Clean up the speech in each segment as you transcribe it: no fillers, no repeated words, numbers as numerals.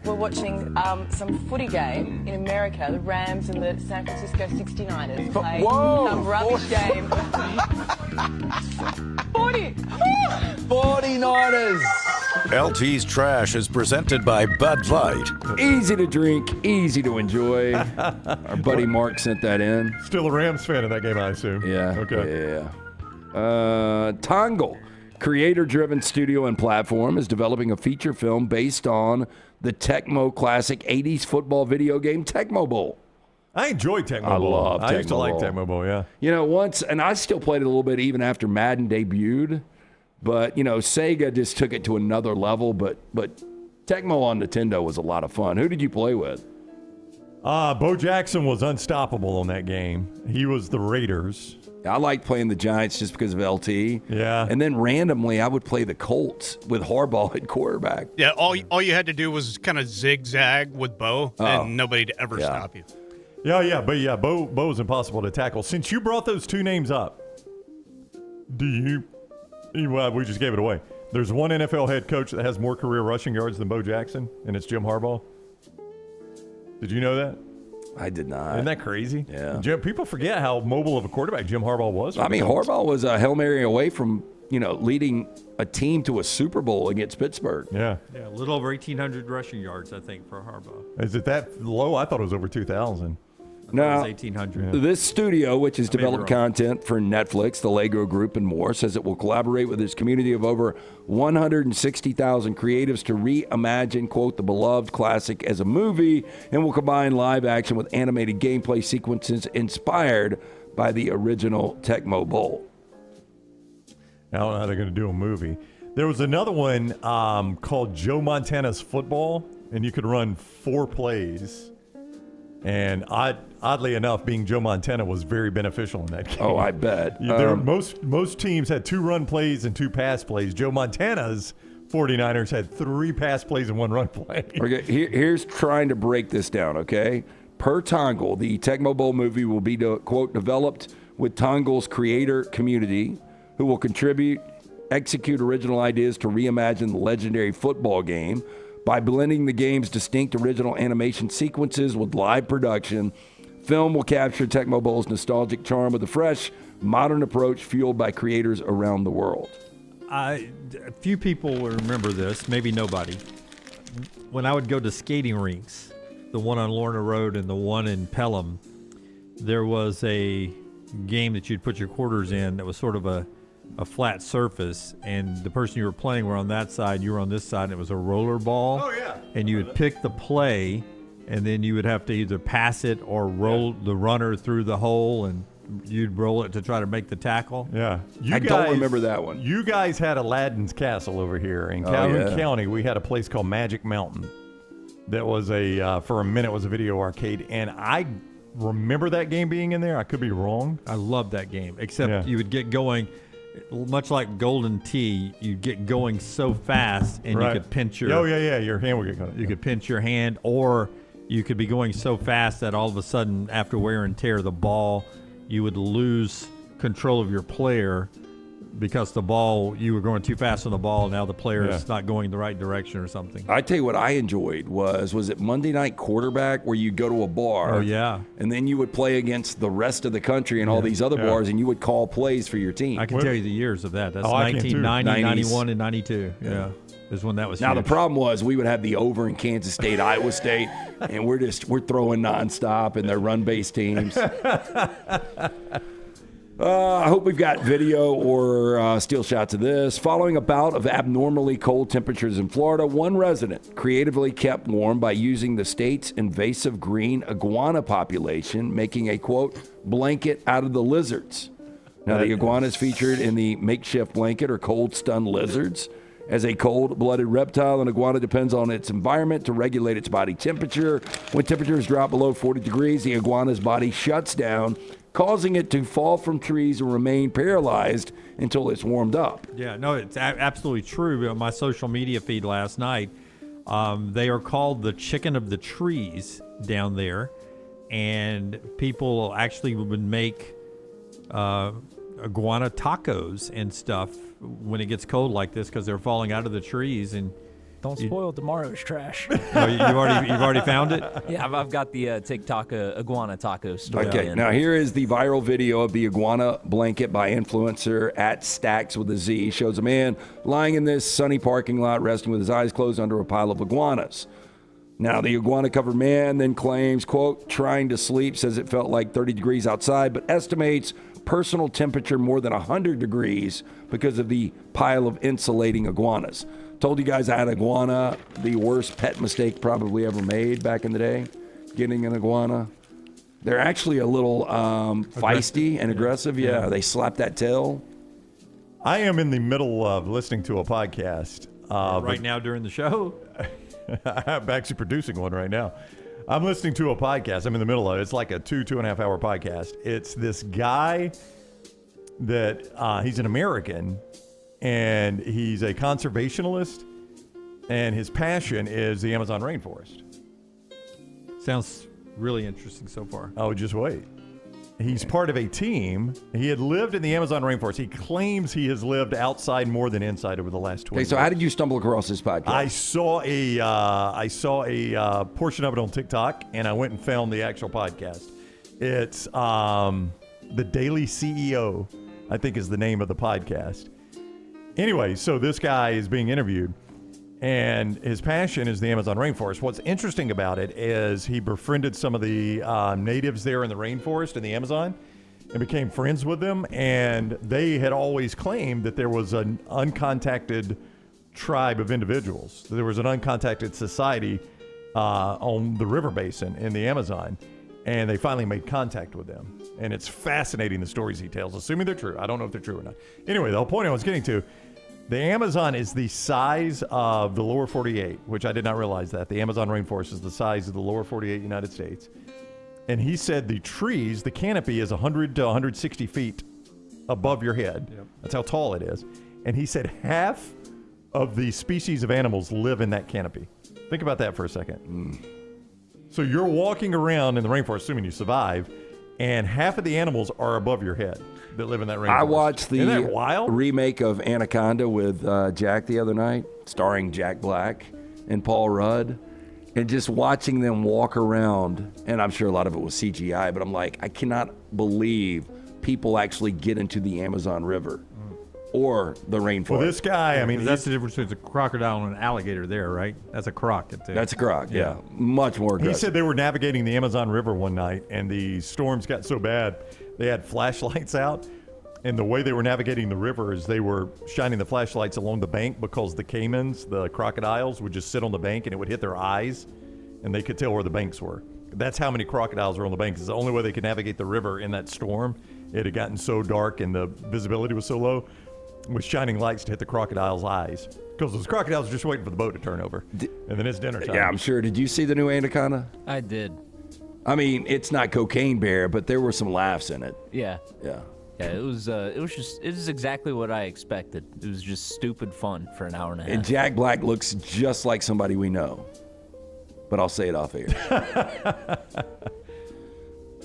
We're watching some footy game in America. The Rams and the San Francisco 69ers play some rubbish game. 49ers. LT's Trash is presented by Bud Light. Easy to drink, easy to enjoy. Our buddy Mark sent that in. Still a Rams fan in that game, I assume. Yeah. Okay. Yeah. Tangle, creator-driven studio and platform, is developing a feature film based on the Tecmo classic 80s football video game Tecmo Bowl. I enjoyed Tecmo Bowl. I love Tecmo Bowl. I used to like Tecmo Bowl, yeah. You know, once, and I still played it a little bit even after Madden debuted, but, you know, Sega just took it to another level, but Tecmo on Nintendo was a lot of fun. Who did you play with? Bo Jackson was unstoppable on that game. He was the Raiders. I liked playing the Giants just because of LT. Yeah. And then randomly, I would play the Colts with Harbaugh at quarterback. Yeah, all you had to do was kind of zigzag with Bo, and nobody'd ever stop you. Yeah, Bo was impossible to tackle. Since you brought those two names up, well, we just gave it away. There's one NFL head coach that has more career rushing yards than Bo Jackson, and it's Jim Harbaugh. Did you know that? I did not. Isn't that crazy? Yeah. People forget how mobile of a quarterback Jim Harbaugh was. I mean, Harbaugh was a Hail Mary away from, leading a team to a Super Bowl against Pittsburgh. Yeah. Yeah, a little over 1,800 rushing yards, I think, for Harbaugh. Is it that low? I thought it was over 2,000. Now, 1,800. this studio, which has developed content for Netflix, the Lego Group, and more, says it will collaborate with its community of over 160,000 creatives to reimagine, quote, the beloved classic as a movie, and will combine live action with animated gameplay sequences inspired by the original Tecmo Bowl. I don't know how they're going to do a movie. There was another one called Joe Montana's Football, and you could run 4 plays. And oddly enough, being Joe Montana was very beneficial in that game. Oh, I bet. Most teams had 2 run plays and 2 pass plays. Joe Montana's 49ers had 3 pass plays and 1 run play. Okay, here's trying to break this down, okay? Per Tangle, the Tecmo Bowl movie will be, quote, developed with Tangle's creator community, who will execute original ideas to reimagine the legendary football game. By blending the game's distinct original animation sequences with live production, film will capture Tecmo Bowl's nostalgic charm with a fresh, modern approach fueled by creators around the world. A few people will remember this, maybe nobody. When I would go to skating rinks, the one on Lorna Road and the one in Pelham, there was a game that you'd put your quarters in that was sort of a flat surface, and the person you were playing were on that side, you were on this side, and it was a roller ball. Oh, yeah. And you would pick the play, and then you would have to either pass it or roll the runner through the hole, and you'd roll it to try to make the tackle. Yeah. I don't remember that one. You guys had Aladdin's Castle over here. In Calhoun County, we had a place called Magic Mountain that was for a minute, was a video arcade, and I remember that game being in there. I could be wrong. I loved that game, except you would get going... Much like Golden Tee, you get going so fast, and you could pinch your... your hand would get caught. You could pinch your hand, or you could be going so fast that all of a sudden, after wear and tear, the ball, you would lose control of your player because the ball, you were going too fast on the ball, and now the player is not going the right direction or something. I tell you what I enjoyed was it Monday Night Quarterback, where you go to a bar. Oh, yeah. And then you would play agast the rest of the country and all these other bars, and you would call plays for your team. I can tell you the years of that. That's 1990, 91, and 92. Yeah. Is when that was Now, huge. the problem was we would have the over in Kansas State, Iowa State, and we're throwing nonstop, and they're run-based teams. I hope we've got video or still shots of this. Following a bout of abnormally cold temperatures in Florida, one resident creatively kept warm by using the state's invasive green iguana population, making a, quote, blanket out of the lizards. Now, the iguanas featured in the makeshift blanket are cold-stunned lizards. As a cold-blooded reptile, an iguana depends on its environment to regulate its body temperature. When temperatures drop below 40 degrees, the iguana's body shuts down, causing it to fall from trees and remain paralyzed until it's warmed up. Yeah, no, it's absolutely true. On my social media feed last night, they are called the chicken of the trees down there, and people actually would make iguana tacos and stuff when it gets cold like this because they're falling out of the trees, and Don't spoil tomorrow's trash. Oh, you've already found it? Yeah, I've got the iguana taco story. Okay, now here is the viral video of the iguana blanket by influencer at Stacks with a Z. Shows a man lying in this sunny parking lot, resting with his eyes closed under a pile of iguanas. Now, the iguana-covered man then claims, quote, trying to sleep, says it felt like 30 degrees outside, but estimates personal temperature more than 100 degrees because of the pile of insulating iguanas. Told you guys I had iguana, the worst pet mistake probably ever made back in the day, getting an iguana. They're actually a little feisty and aggressive. Yeah, they slap that tail. I am in the middle of listening to a podcast. Right now during the show? I'm actually producing one right now. I'm listening to a podcast. I'm in the middle of it. It's like a 2.5 hour podcast. It's this guy that he's an American and he's a conservationist, and his passion is the Amazon rainforest. Sounds really interesting so far. Oh, just wait. He's part of a team. He had lived in the Amazon rainforest. He claims he has lived outside more than inside over the last 20 years. Okay, so how did you stumble across this podcast? I saw a portion of it on TikTok, and I went and found the actual podcast. It's The Daily CEO, I think is the name of the podcast. Anyway, so this guy is being interviewed, and his passion is the Amazon rainforest. What's interesting about it is he befriended some of the natives there in the rainforest in the Amazon and became friends with them. And they had always claimed that there was an uncontacted tribe of individuals. There was an uncontacted society on the river basin in the Amazon. And they finally made contact with them. And it's fascinating, the stories he tells, assuming they're true. I don't know if they're true or not. Anyway, the whole point I was getting to, the Amazon is the size of the lower 48, which I did not realize that. The Amazon rainforest is the size of the lower 48 United States. And he said the trees, the canopy is 100 to 160 feet above your head. Yep. That's how tall it is. And he said half of the species of animals live in that canopy. Think about that for a second. So you're walking around in the rainforest, assuming you survive, and half of the animals are above your head that live in that rainforest. I watched the Isn't that wild? remake of Anaconda with Jack the other night, starring Jack Black and Paul Rudd, and just watching them walk around, and I'm sure a lot of it was CGI, but I'm like, I cannot believe people actually get into the Amazon River or the rainforest. Well, this guy, I mean, That's the difference between a crocodile and an alligator there, right? That's a croc. That's a croc, yeah. Much more aggressive. he said they were navigating the Amazon River one night, and the storms got so bad, they had flashlights out. And the way they were navigating the river is they were shining the flashlights along the bank because the caimans, the crocodiles, would just sit on the bank and it would hit their eyes, and they could tell where the banks were. That's how many crocodiles were on the bank. It's the only way they could navigate the river in that storm. It had gotten so dark and the visibility was so low, with shining lights to hit the crocodile's eyes. Because those crocodiles are just waiting for the boat to turn over. And then it's dinner time. Yeah, I'm sure. Did you see the new Anaconda? I did. I mean, it's not Cocaine Bear, but there were some laughs in it. Yeah. Yeah. Yeah, it was exactly what I expected. It was just stupid fun for an hour and a half. And Jack Black looks just like somebody we know. But I'll say it off air.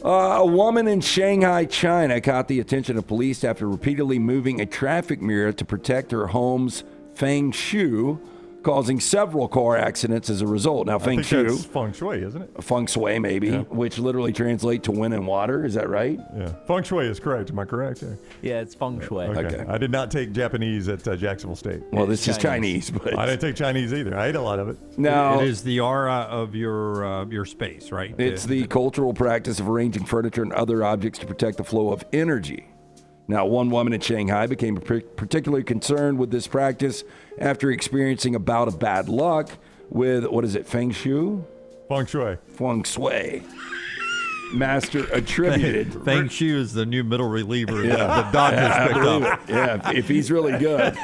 A woman in Shanghai, China caught the attention of police after repeatedly moving a traffic mirror to protect her home's Feng Shui, causing several car accidents as a result. Now, Feng Shui. That's Feng Shui, isn't it? Feng Shui, maybe, which literally translates to wind and water. Is that right? Yeah. Feng Shui is correct. Am I correct? Yeah, it's Feng Shui. Okay. I did not take Japanese at Jacksonville State. Well, this is Chinese, but I didn't take Chinese either. I ate a lot of it. now It is the aura of your space, right? it's the cultural practice of arranging furniture and other objects to protect the flow of energy. Now, one woman in Shanghai became particularly concerned with this practice after experiencing a bout of bad luck with, what is it, Feng Shui? Feng Shui. Feng Shui. Master attributed. Feng Shui is the new middle reliever that the Dodgers picked up. Yeah, if he's really good.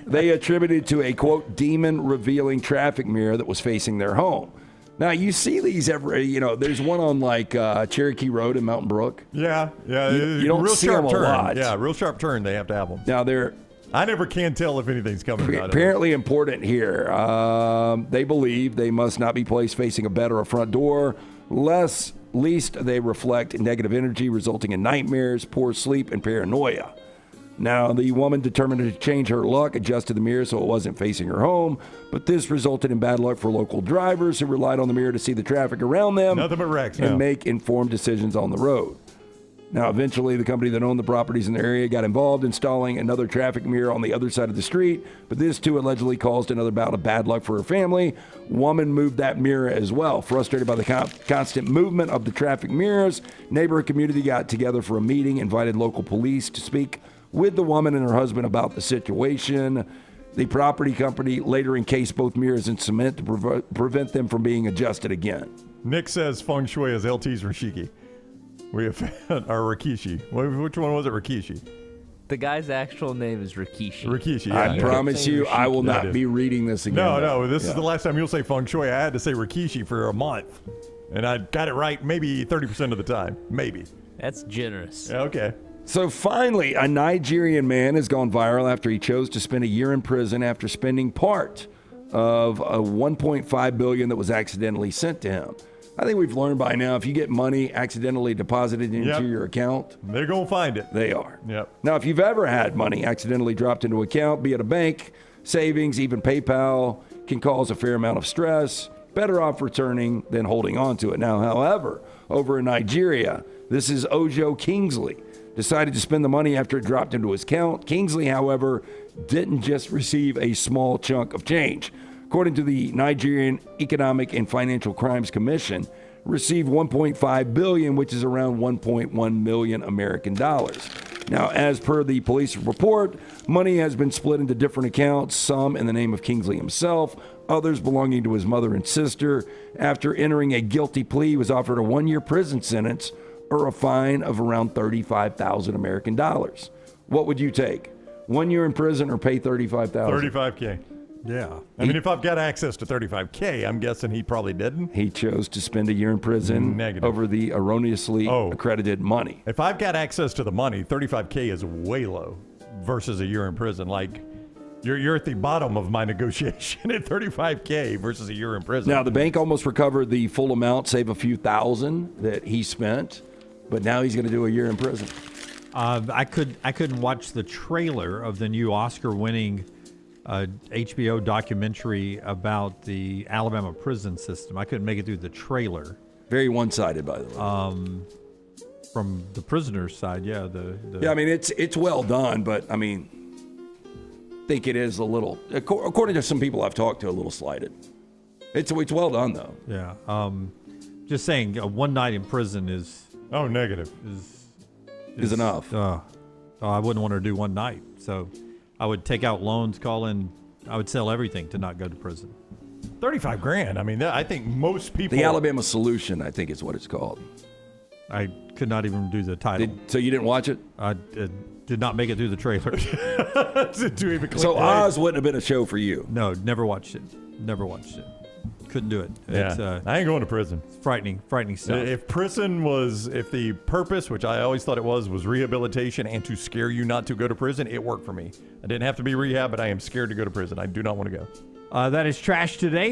They attributed to a, quote, demon-revealing traffic mirror that was facing their home. Now, you see these there's one on like Cherokee Road in Mountain Brook. Yeah. You don't real see sharp them a turn. lot. Yeah, real sharp turn. They have to have them. Now, they're I never can tell if anything's coming out of it. apparently important here. They believe they must not be placed facing a bed or a front door, lest they reflect negative energy, resulting in nightmares, poor sleep, and paranoia. Now, the woman determined to change her luck, adjusted the mirror so it wasn't facing her home, but this resulted in bad luck for local drivers who relied on the mirror to see the traffic around them. Nothing but wrecks and now. make informed decisions on the road. Now, eventually, the company that owned the properties in the area got involved, installing another traffic mirror on the other side of the street, but this too allegedly caused another bout of bad luck for her family. Woman moved that mirror as well. Frustrated by the constant movement of the traffic mirrors, neighborhood community got together for a meeting, invited local police to speak with the woman and her husband about the situation. The property company later encased both mirrors in cement to prevent them from being adjusted again. Nick says Feng Shui is LT's Rishiki. We have found our Rikishi. Which one was it, Rikishi? The guy's actual name is Rikishi. Rikishi, yeah. I promise you, I will not be reading this again. No, this is the last time you'll say Feng Shui. I had to say Rikishi for a month. And I got it right maybe 30% of the time. Maybe. That's generous. Yeah, okay. So finally, a Nigerian man has gone viral after he chose to spend a year in prison after spending part of a $1.5 billion that was accidentally sent to him. I think we've learned by now, if you get money accidentally deposited into your account, they're going to find it. They are. Yep. Now, if you've ever had money accidentally dropped into an account, be it a bank, savings, even PayPal, can cause a fair amount of stress. Better off returning than holding on to it. Now, however, over in Nigeria, this is Ojo Kingsley, decided to spend the money after it dropped into his account. Kingsley, however, didn't just receive a small chunk of change. According to the Nigerian Economic and Financial Crimes Commission, received $1.5 billion, which is around 1.1 million American dollars. Now, as per the police report, money has been split into different accounts, some in the name of Kingsley himself, others belonging to his mother and sister. After entering a guilty plea, he was offered a 1-year prison sentence or a fine of around 35,000 American dollars. What would you take? 1 year in prison or pay 35,000? $35K. Yeah. I mean, if I've got access to $35K, I'm guessing he probably didn't. He chose to spend a year in prison over the erroneously accredited money. If I've got access to the money, $35K is way low versus a year in prison. Like, you're at the bottom of my negotiation at $35K versus a year in prison. Now, the bank almost recovered the full amount, save a few thousand that he spent, but now he's going to do a year in prison. I couldn't watch the trailer of the new Oscar-winning HBO documentary about the Alabama prison system. I couldn't make it through the trailer. Very one-sided, by the way. From the prisoner's side, yeah. Yeah, I mean, it's well done, but, I mean, I think it is a little, according to some people I've talked to, a little slighted. It's well done, though. Yeah. Just saying, one night in prison is enough. I wouldn't want to do one night, so I would take out loans, I would sell everything to not go to prison. $35,000. I mean, I think most people. The Alabama Solution, I think is what it's called. I could not even do the title. So you didn't watch it? I did not make it through the trailer. So Oz wouldn't have been a show for you. No, never watched it. Couldn't do it. Yeah, I ain't going to prison. It's frightening stuff. If the purpose, which I always thought it was rehabilitation and to scare you not to go to prison, it worked for me. I didn't have to be rehab, but I am scared to go to prison. I do not want to go. That is Trash Today.